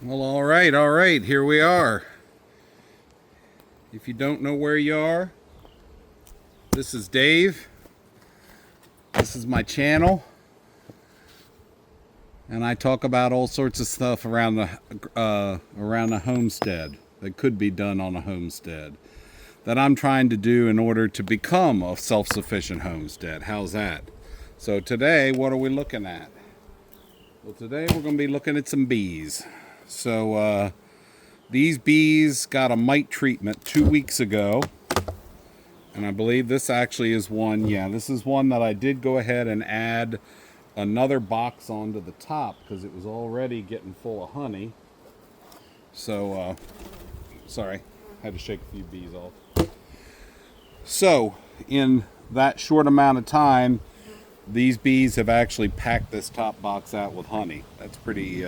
Well, all right, here we are. If you don't know where you are, this is Dave. This is my channel, and I talk about all sorts of stuff around a homestead that could be done on a homestead that I'm trying to do in order to become a self-sufficient homestead. How's that? So today, what are we looking at? Well, today we're going to be looking at some bees. So these bees got a mite treatment 2 weeks ago. And I believe this actually is one. Yeah, this is one that I did go ahead and add another box onto the top because it was already getting full of honey. So, sorry, had to shake a few bees off. So, in that short amount of time, these bees have actually packed this top box out with honey. That's pretty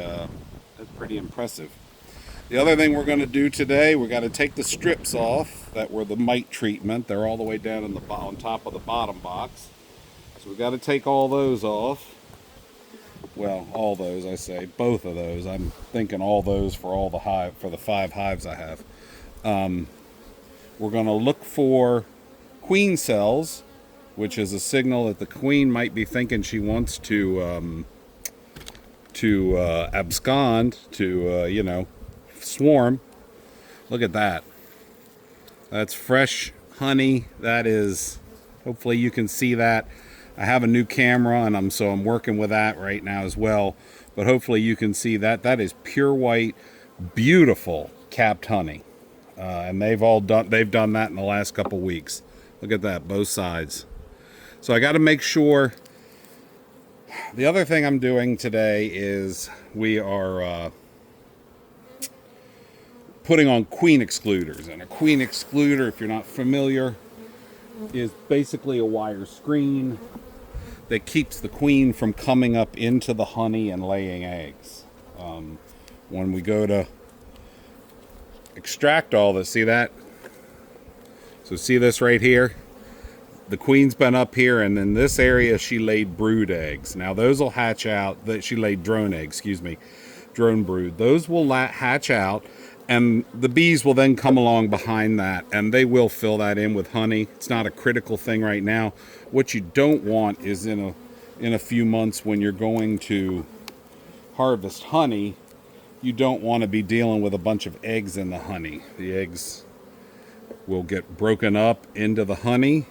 impressive. The other thing we're going to do today, we're going to take the strips off that were the mite treatment. They're all the way down on top of the bottom box. So we've got to take all those off. Well, all those, I say, both of those. I'm thinking all those for the 5 hives I have. We're going to look for queen cells, which is a signal that the queen might be thinking she wants to abscond, to swarm. Look at that. That's fresh honey. That is, hopefully you can see that. I have a new camera and I'm working with that right now as well. But hopefully you can see that. That is pure white, beautiful capped honey. And they've done that in the last couple weeks. Look at that, both sides. So I got to make sure. The other thing I'm doing today is we are putting on queen excluders. And a queen excluder, if you're not familiar, is basically a wire screen that keeps the queen from coming up into the honey and laying eggs. When we go to extract all this, see that? So see this right here? The queen's been up here, and in this area she laid brood eggs. Now those will hatch out. She laid drone eggs, drone brood. Those will hatch out, and the bees will then come along behind that, and they will fill that in with honey. It's not a critical thing right now. What you don't want is in a few months when you're going to harvest honey, you don't want to be dealing with a bunch of eggs in the honey. The eggs will get broken up into the honey,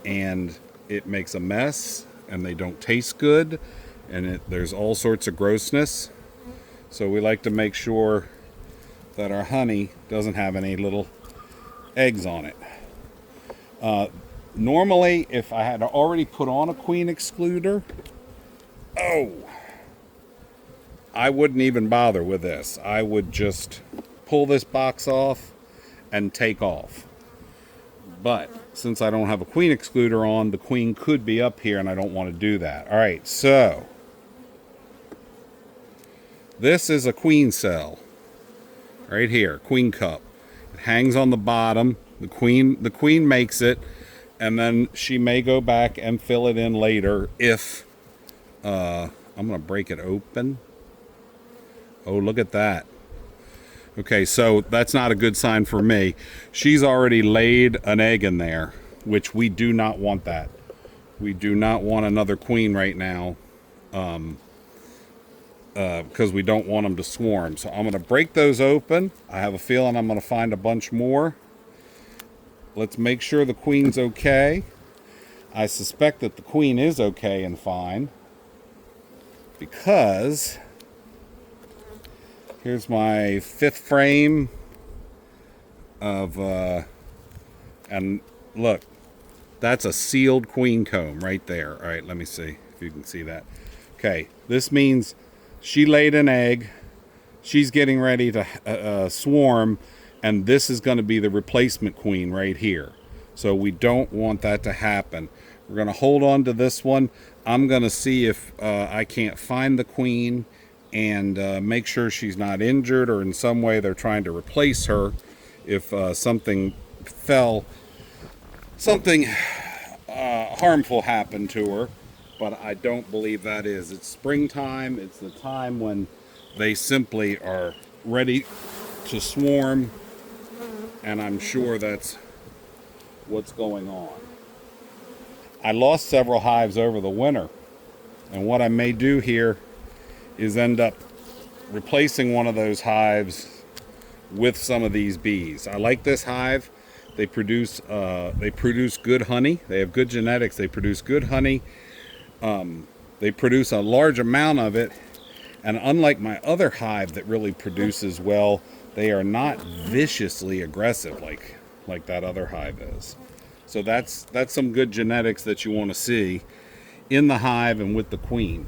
and it makes a mess, and they don't taste good, and there's all sorts of grossness. So we like to make sure that our honey doesn't have any little eggs on it. Normally, if I had already put on a queen excluder, I wouldn't even bother with this. I would just pull this box off and take off. But since I don't have a queen excluder on, the queen could be up here, and I don't want to do that. All right, so this is a queen cell right here, queen cup. It hangs on the bottom. The queen makes it, and then she may go back and fill it in later if I'm going to break it open. Oh, look at that. Okay, so that's not a good sign for me. She's already laid an egg in there, which we do not want that. We do not want another queen right now because we don't want them to swarm. So I'm going to break those open. I have a feeling I'm going to find a bunch more. Let's make sure the queen's okay. I suspect that the queen is okay and fine because here's my 5th frame of, and look, that's a sealed queen comb right there. All right, let me see if you can see that. Okay, this means she laid an egg. She's getting ready to swarm, and this is going to be the replacement queen right here. So we don't want that to happen. We're going to hold on to this one. I'm going to see if I can't find the queen and make sure she's not injured or in some way they're trying to replace her if something harmful happened to her. But I don't believe that is. It's springtime. It's the time when they simply are ready to swarm, and I'm sure that's what's going on. I lost several hives over the winter, and what I may do here is end up replacing one of those hives with some of these bees. I like this hive. They produce good honey. They have good genetics. They produce good honey. They produce a large amount of it, and unlike my other hive that really produces well, they are not viciously aggressive like that other hive is. So that's some good genetics that you want to see in the hive and with the queen.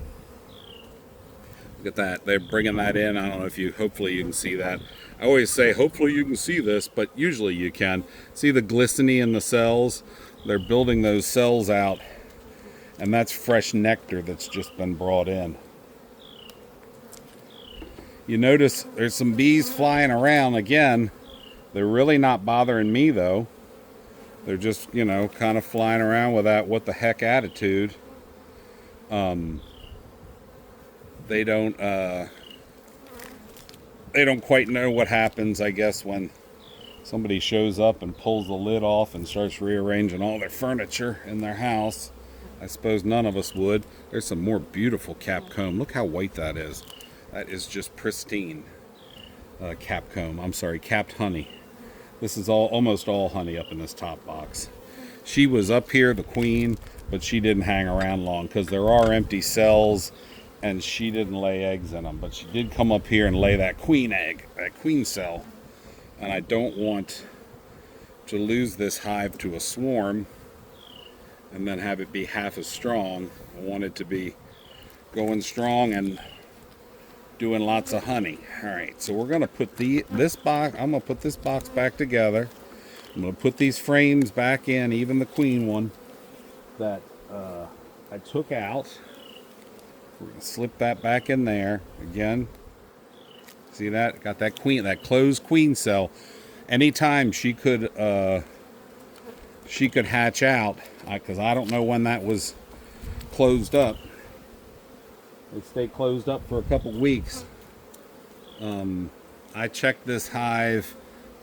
Look at that. They're bringing that in. I don't know if hopefully you can see that. I always say, hopefully you can see this, but usually you can. See the glistening in the cells? They're building those cells out, and that's fresh nectar that's just been brought in. You notice there's some bees flying around. Again, they're really not bothering me, though. They're just, kind of flying around with that what the heck attitude. They don't quite know what happens, I guess, when somebody shows up and pulls the lid off and starts rearranging all their furniture in their house. I suppose none of us would. There's some more beautiful cap comb. Look how white that is. That is just pristine cap comb. I'm sorry, capped honey. This is almost all honey up in this top box. She was up here, the queen, but she didn't hang around long because there are empty cells, and she didn't lay eggs in them. But she did come up here and lay that queen egg, that queen cell. And I don't want to lose this hive to a swarm and then have it be half as strong. I want it to be going strong and doing lots of honey. All right, so we're gonna put this box. I'm gonna put this box back together. I'm gonna put these frames back in, even the queen one that I took out. We're gonna slip that back in there again. See that? Got that queen, that closed queen cell. Anytime she could hatch out, because I don't know when that was closed up. They stay closed up for a couple weeks. I checked this hive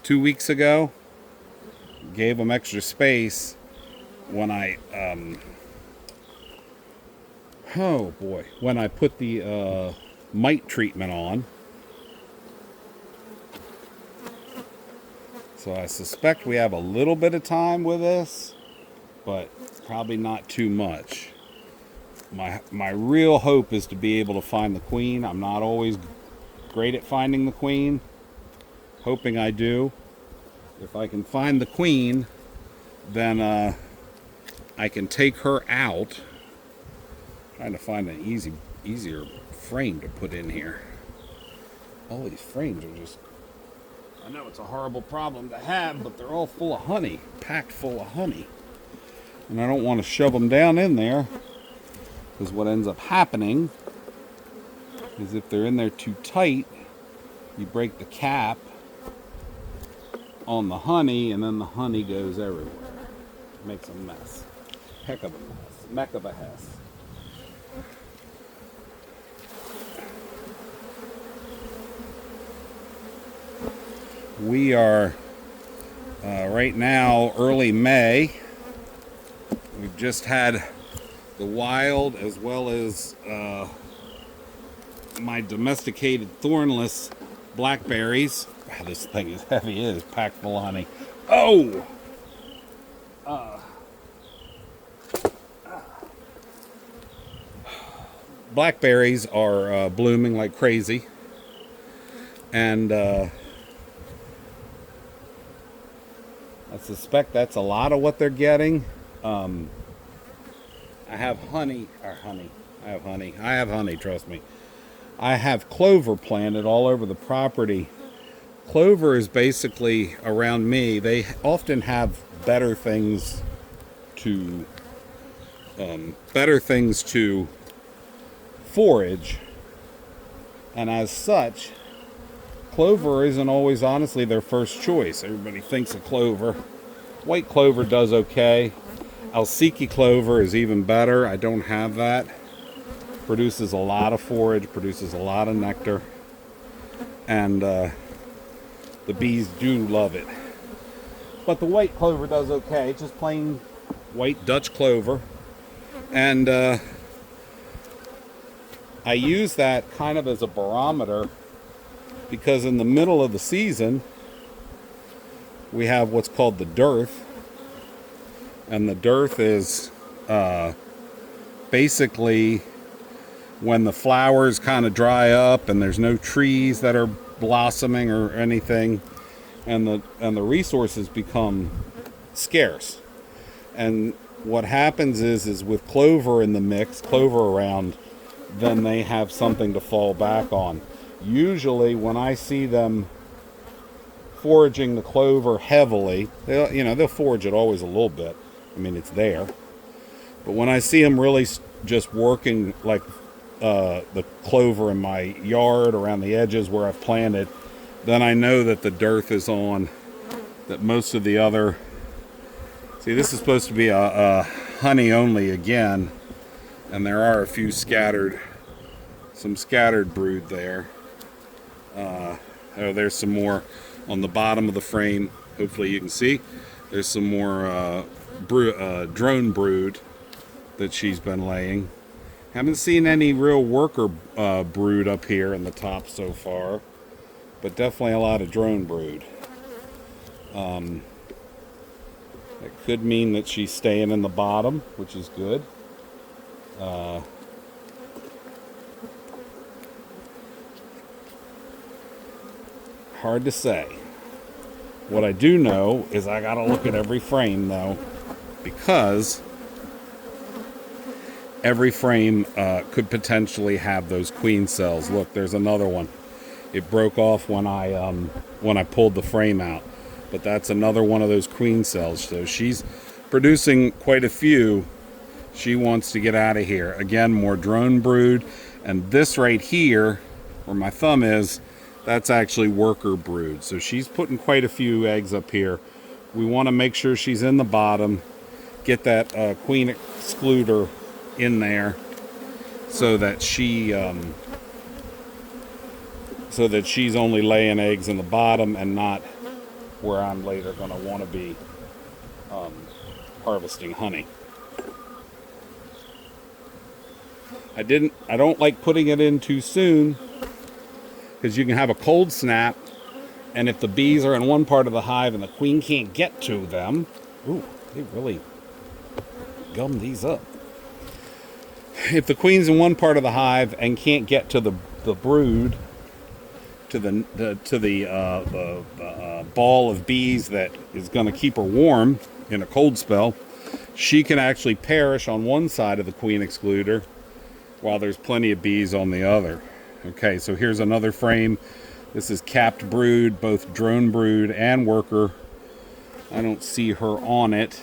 2 weeks ago. Gave them extra space when I when I put the mite treatment on. So I suspect we have a little bit of time with this, but probably not too much. My real hope is to be able to find the queen. I'm not always great at finding the queen. Hoping I do. If I can find the queen, then I can take her out. Trying to find an easier frame to put in here. All these frames are just... I know it's a horrible problem to have, but they're all full of honey. Packed full of honey. And I don't want to shove them down in there. Because what ends up happening is if they're in there too tight, you break the cap on the honey, and then the honey goes everywhere. It makes a mess. Heck of a mess. Meck of a hess. We are right now early May. We've just had the wild as well as my domesticated thornless blackberries. Wow, this thing is heavy. It is packed full of honey. Oh! Blackberries are blooming like crazy. And I suspect that's a lot of what they're getting. I have honey, trust me. I have clover planted all over the property. Clover is basically, around me, they often have better things to forage. And as such, clover isn't always honestly their first choice. Everybody thinks of clover. White clover does okay. Alsiki clover is even better. I don't have that. Produces a lot of forage, produces a lot of nectar. and the bees do love it. But the white clover does okay, just plain white Dutch clover. And I use that kind of as a barometer because in the middle of the season, we have what's called the dearth. And the dearth is basically when the flowers kind of dry up and there's no trees that are blossoming or anything, and the resources become scarce. And what happens is with clover in the mix, clover around, then they have something to fall back on. Usually when I see them foraging the clover heavily, they'll forage it always a little bit. I mean, it's there. But when I see them really just working like the clover in my yard around the edges where I've planted, then I know that the dearth is on, that most of the other... See, this is supposed to be a honey only again, and there are a few some scattered brood there. Oh, there's some more on the bottom of the frame. Hopefully you can see. There's some more drone brood that she's been laying. Haven't seen any real worker brood up here in the top so far, but definitely a lot of drone brood. That could mean that she's staying in the bottom, which is good. Hard to say. What I do know is I gotta look at every frame though, because every frame could potentially have those queen cells. Look, there's another one. It broke off when I pulled the frame out, but that's another one of those queen cells. So she's producing quite a few. She wants to get out of here. Again, more drone brood, and this right here, where my thumb is, that's actually worker brood. So she's putting quite a few eggs up here. We want to make sure she's in the bottom, get that queen excluder in there so that she's only laying eggs in the bottom and not where I'm later going to want to be harvesting honey. I don't like putting it in too soon, because you can have a cold snap, and if the bees are in one part of the hive and the queen can't get to them, ooh, they really gum these up. If the queen's in one part of the hive and can't get to the brood, to the ball of bees that is going to keep her warm in a cold spell, she can actually perish on one side of the queen excluder while there's plenty of bees on the other. Okay, so here's another frame. This is capped brood, both drone brood and worker. I don't see her on it.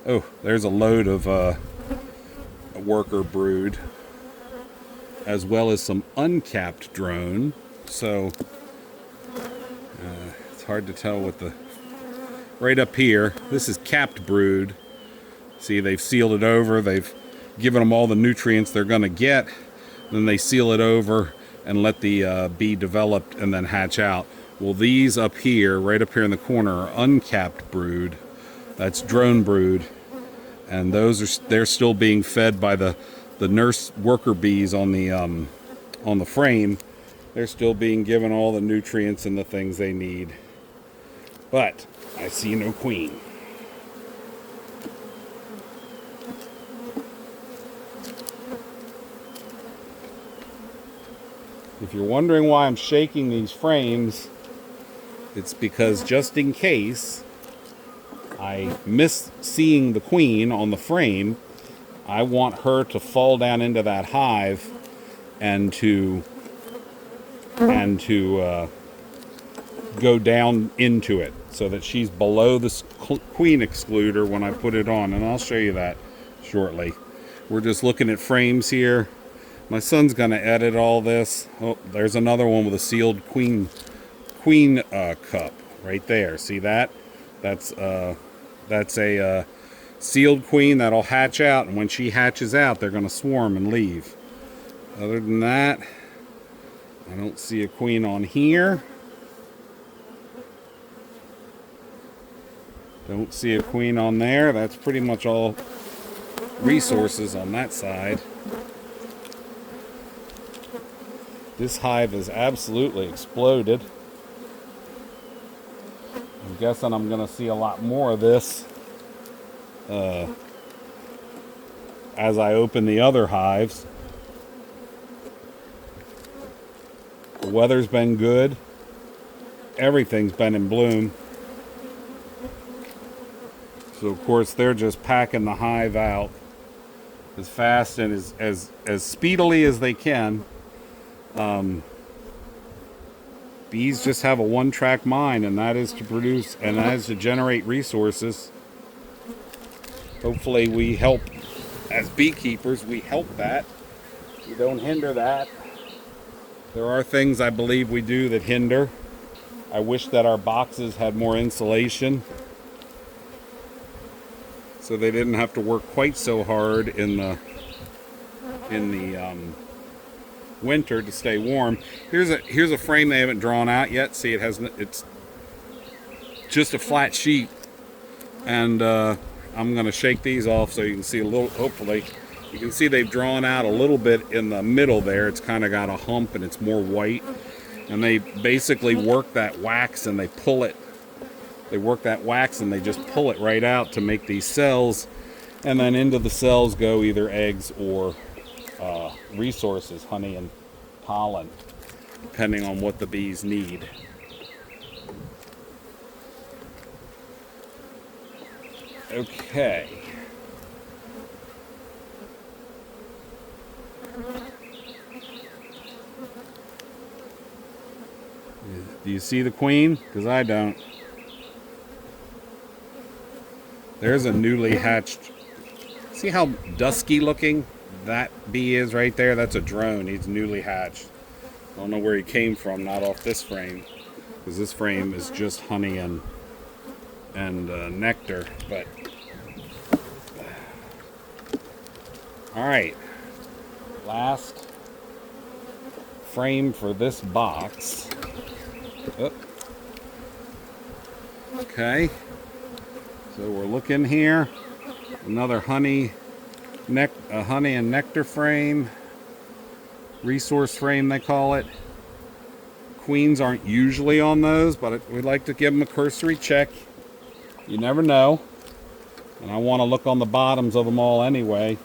Oh, there's a load of a worker brood, as well as some uncapped drone. So it's hard to tell what the... Right up here, this is capped brood. See, they've sealed it over. They've given them all the nutrients they're going to get. Then they seal it over and let the bee develop and then hatch out. Well, these up here, right up here in the corner, are uncapped brood. That's drone brood, and they're still being fed by the nurse worker bees on the frame. They're still being given all the nutrients and the things they need. But I see no queen. If you're wondering why I'm shaking these frames, it's because just in case I miss seeing the queen on the frame, I want her to fall down into that hive and to go down into it so that she's below the queen excluder when I put it on, and I'll show you that shortly. We're just looking at frames here. My son's gonna edit all this. Oh, there's another one with a sealed queen cup right there. See that? That's a sealed queen that'll hatch out, and when she hatches out, they're gonna swarm and leave. Other than that, I don't see a queen on here. Don't see a queen on there. That's pretty much all resources on that side. This hive has absolutely exploded. I'm guessing I'm going to see a lot more of this as I open the other hives. The weather's been good. Everything's been in bloom. So of course they're just packing the hive out as fast and as speedily as they can. Bees just have a one-track mind, and that is to produce, and that is to generate resources. Hopefully we help, as beekeepers, we help that. We don't hinder that. There are things I believe we do that hinder. I wish that our boxes had more insulation, so they didn't have to work quite so hard in the winter to stay warm. Here's a frame they haven't drawn out yet. See, it's just a flat sheet, and I'm going to shake these off so you can see a little. Hopefully, you can see they've drawn out a little bit in the middle there. It's kind of got a hump and it's more white, and they basically work that wax and they pull it. They work that wax and they just pull it right out to make these cells, and then into the cells go either eggs or resources, honey and pollen, depending on what the bees need. Okay. Do you see the queen? Because I don't. There's a newly hatched. See how dusky looking that bee is right there? That's a drone. He's newly hatched. I don't know where he came from, not off this frame, because this frame is just honey and nectar. But all right, last frame for this box. Oh. Okay, so we're looking here. Another honey and nectar frame, resource frame they call it. Queens aren't usually on those, but we'd like to give them a cursory check. You never know, and I want to look on the bottoms of them all anyway,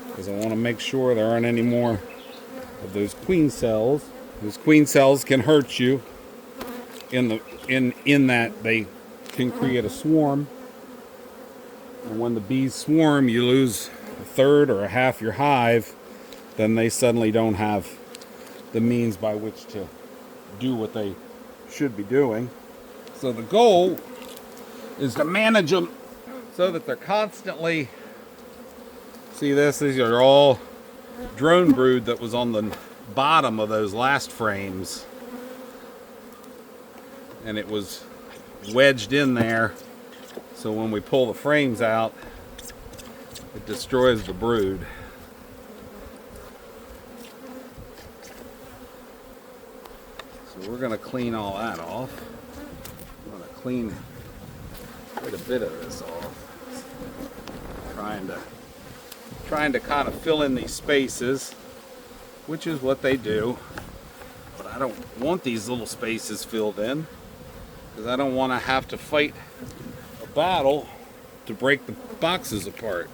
because I want to make sure there aren't any more of those queen cells. Those queen cells can hurt you in that they can create a swarm, and when the bees swarm, you lose a third or a half your hive. Then they suddenly don't have the means by which to do what they should be doing. So the goal is to manage them so that they're constantly, see this, these are all drone brood that was on the bottom of those last frames, and it was wedged in there, so when we pull the frames out, it destroys the brood. So we're going to clean all that off. I'm going to clean quite a bit of this off. Trying to kind of fill in these spaces, which is what they do. But I don't want these little spaces filled in, because I don't want to have to fight a battle to break the boxes apart.